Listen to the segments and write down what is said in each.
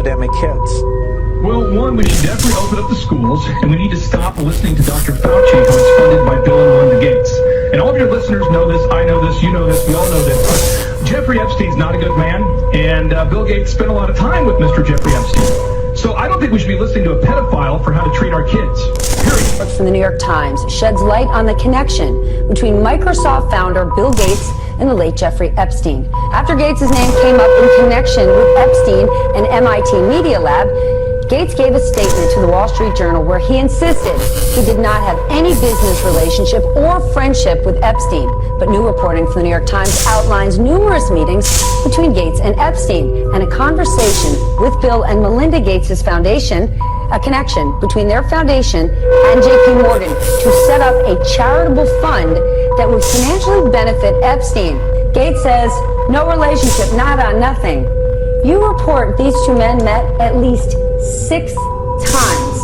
epidemic hits? Well, one, we should definitely open up the schools, and we need to stop listening to Dr. Fauci, who is funded by Bill and Melinda Gates. And all of your listeners know this, I know this, you know this, we all know this. But Jeffrey Epstein's not a good man, and Bill Gates spent a lot of time with Mr. Jeffrey Epstein. So I don't think we should be listening to a pedophile for how to treat our kids, period. From the New York Times sheds light on the connection between Microsoft founder Bill Gates and the late Jeffrey Epstein. After Gates' name came up in connection with Epstein and MIT Media Lab, Gates gave a statement to the Wall Street Journal where he insisted he did not have any business relationship or friendship with Epstein. But new reporting from the New York Times outlines numerous meetings between Gates and Epstein and a conversation with Bill and Melinda Gates' foundation, a connection between their foundation and JP Morgan to set up a charitable fund that would financially benefit Epstein. Gates says, no relationship, nada, nothing. You report these two men met at least 6 times.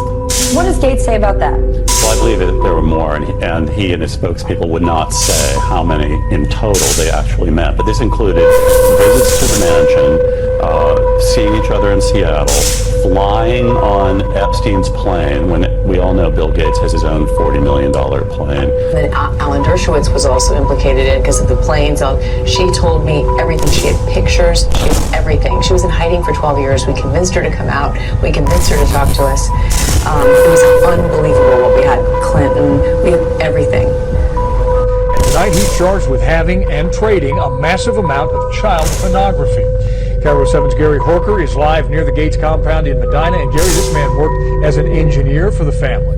What does Gates say about that? Well, I believe that there were more, and he and his spokespeople would not say how many in total they actually met. But this included visits to the mansion, seeing each other in Seattle, flying on Epstein's plane, when we all know Bill Gates has his own $40 million plane. And Alan Dershowitz was also implicated in it because of the planes. She told me everything. She had pictures. She had everything. She was in hiding for 12 years. We convinced her to come out. We convinced her to talk to us. It was unbelievable what we had. Clinton, we had everything. And tonight he's charged with having and trading a massive amount of child pornography. KIRO 7's Gary Horker is live near the Gates compound in Medina. And Gary, this man worked as an engineer for the family.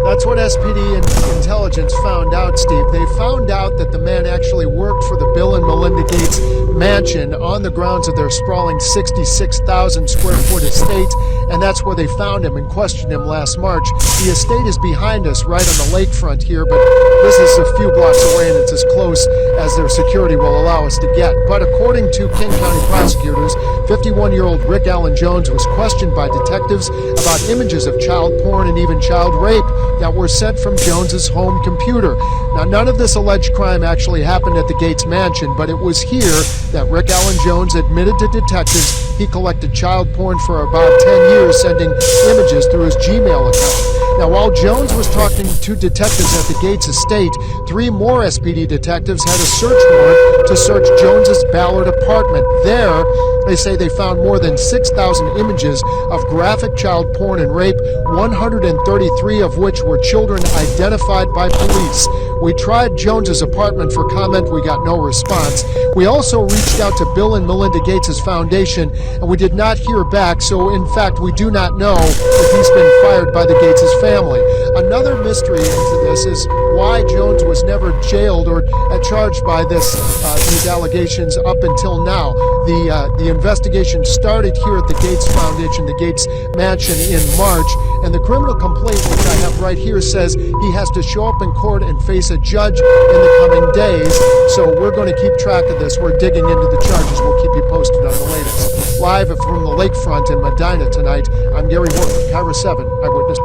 That's what SPD and intelligence found out, Steve. They found out that the man actually worked for the Bill and Melinda Gates mansion on the grounds of their sprawling 66,000 square foot estate, and that's where they found him and questioned him last March. The estate is behind us, right on the lakefront here, but this is a few blocks away, and it's as close as their security will allow us to get. But according to King County prosecutors, 51-year-old Rick Allen Jones was questioned by detectives about images of child porn and even child rape that were sent from Jones's home computer. Now, none of this alleged crime actually happened at the Gates mansion, but it was here that Rick Allen Jones admitted to detectives he collected child porn for about 10 years, sending images through his Gmail account. Now, while Jones was talking to detectives at the Gates estate, 3 more SPD detectives had a search warrant to search Jones's Ballard apartment. There, they say they found more than 6,000 images of graphic child porn and rape, 133 of which were children identified by police. We tried Jones's apartment for comment. We got no response. We also reached out to Bill and Melinda Gates' foundation, and we did not hear back. So, in fact, we do not know if he's been fired by the Gates' family. Another mystery into this is why Jones was never jailed or charged by these allegations up until now. The investigation started here at the Gates Foundation, the Gates Mansion, in March, and the criminal complaint, which I have right here, says he has to show up in court and face a judge in the coming days. So we're going to keep track of this. We're digging into the charges. We'll keep you posted on the latest. Live from the lakefront in Medina tonight, I'm Gary Horton, KIRO 7 Eyewitness.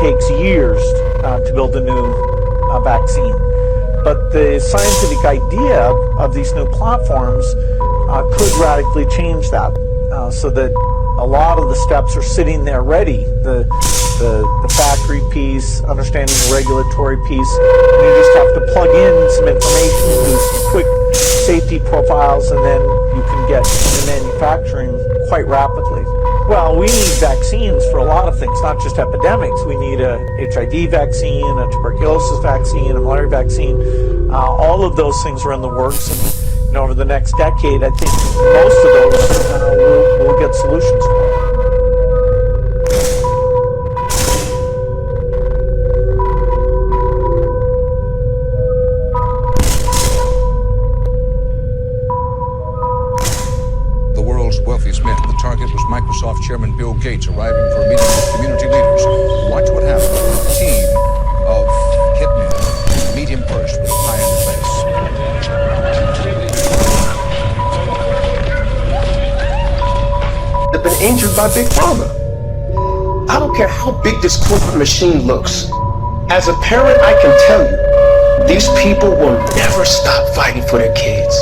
Takes years to build a new vaccine. But the scientific idea of these new platforms could radically change that, so that a lot of the steps are sitting there ready. The factory piece, understanding the regulatory piece, and you just have to plug in some information, do some quick safety profiles, and then you can get into manufacturing quite rapidly. Well, we need vaccines for a lot of things, not just epidemics. We need a HIV vaccine, a tuberculosis vaccine, a malaria vaccine. All of those things are in the works, and over the next decade, I think most of those we'll get solutions for. Microsoft Chairman Bill Gates arriving for a meeting with community leaders. Watch what happens when a team of hitmen meet him first with a pie in the face. They've been injured by Big Pharma. I don't care how big this corporate machine looks. As a parent, I can tell you, these people will never stop fighting for their kids.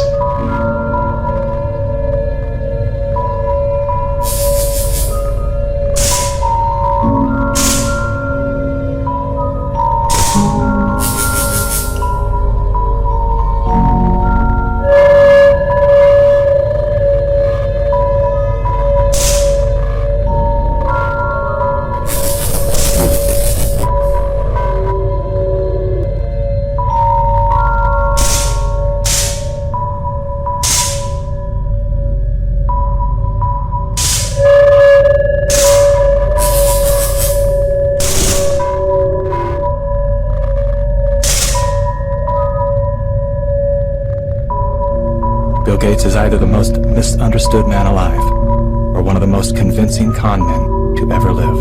Bill Gates is either the most misunderstood man alive, or one of the most convincing con men to ever live.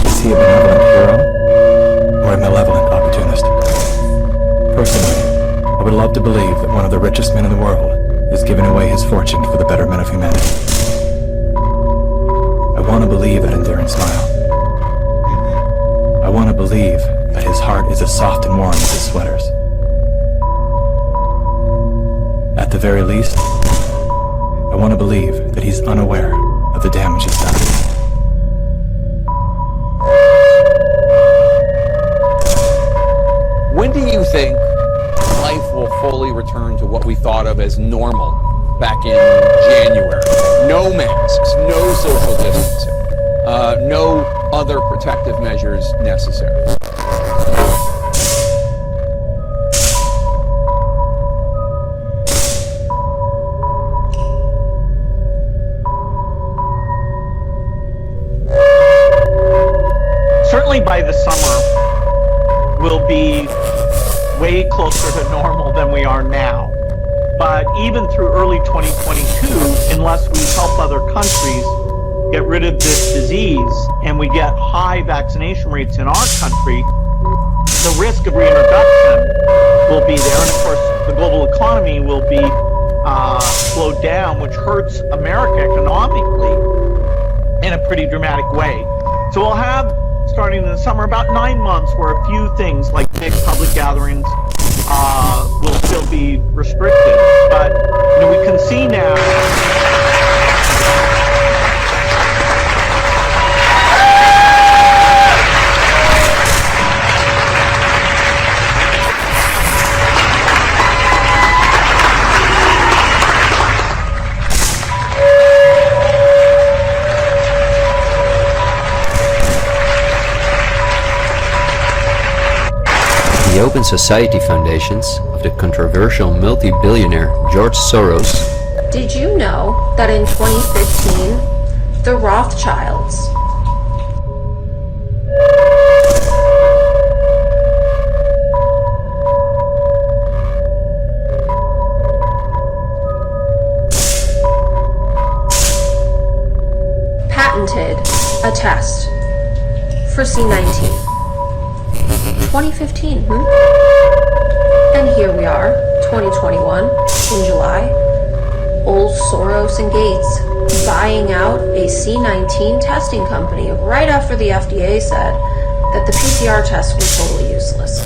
Is he a benevolent hero, or a malevolent opportunist? Personally, I would love to believe that one of the richest men in the world is giving away his fortune for the betterment of humanity. I want to believe that enduring smile. I want to believe that his heart is as soft and warm as his sweaters. At the very least, I want to believe that he's unaware of the damage he's done. When do you think life will fully return to what we thought of as normal back in January? No masks, no social distancing, no other protective measures necessary. Certainly by the summer, we'll be way closer to normal than we are now. But even through early 2022, unless we help other countries get rid of this disease and we get high vaccination rates in our country, the risk of reintroduction will be there. And of course, the global economy will be slowed down, which hurts America economically in a pretty dramatic way. So we'll have, starting in the summer, about 9 months where a few things like big public gatherings will still be restricted. But we can see now the Open Society Foundations of the controversial multi-billionaire George Soros. Did you know that in 2015, the Rothschilds patented a test for C19? 2015, And here we are, 2021, in July. Old Soros and Gates buying out a C19 testing company right after the FDA said that the PCR tests were totally useless.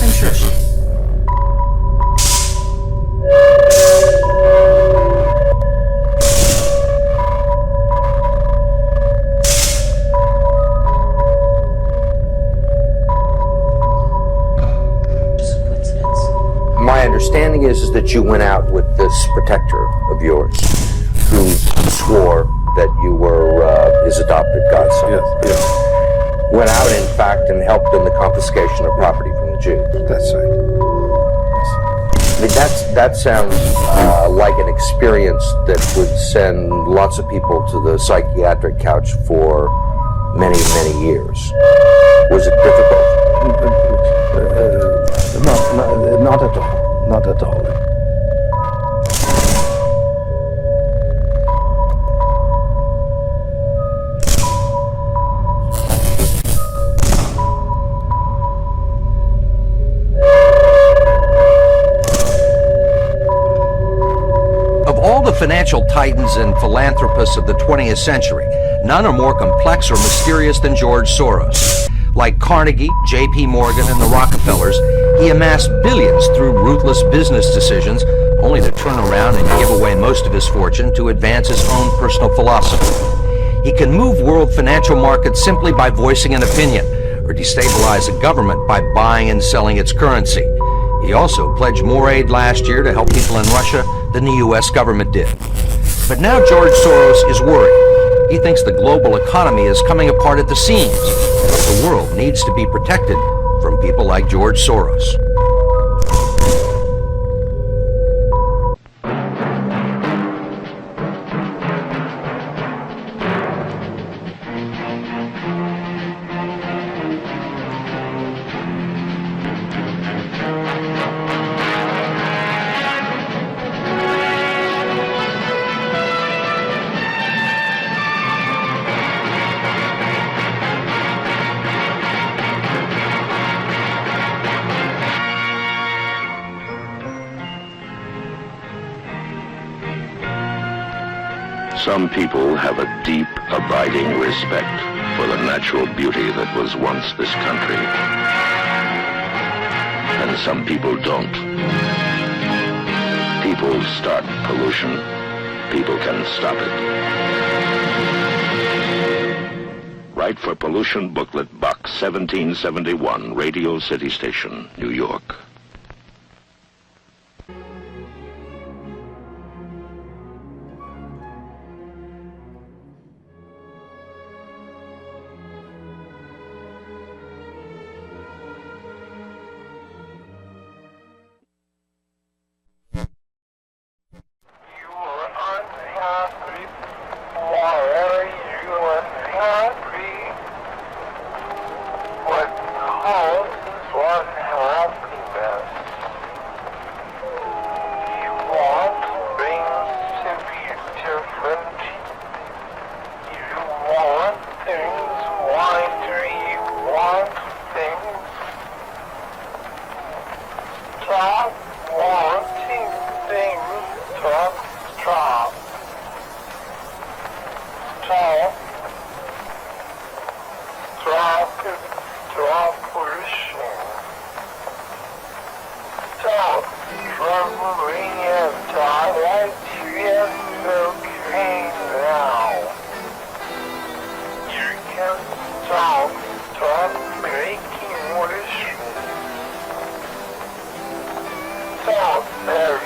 I'm sure My understanding is that you went out with this protector of yours. who swore that you were his adopted godson. Yes, yes. Went out, in fact, and helped in the confiscation of property from the Jews. That's right. I mean, that sounds like an experience that would send lots of people to the psychiatric couch for many, many years. Was it difficult? Not at all. Not at all. Financial titans and philanthropists of the 20th century, none are more complex or mysterious than George Soros. Like Carnegie, J.P. Morgan, and the Rockefellers, he amassed billions through ruthless business decisions, only to turn around and give away most of his fortune to advance his own personal philosophy. He can move world financial markets simply by voicing an opinion, or destabilize a government by buying and selling its currency. He also pledged more aid last year to help people in Russia than the U.S. government did. But now George Soros is worried. He thinks the global economy is coming apart at the seams. The world needs to be protected from people like George Soros. Some people have a deep, abiding respect for the natural beauty that was once this country. And some people don't. People start pollution. People can stop it. Write for Pollution Booklet Box 1771, Radio City Station, New York. There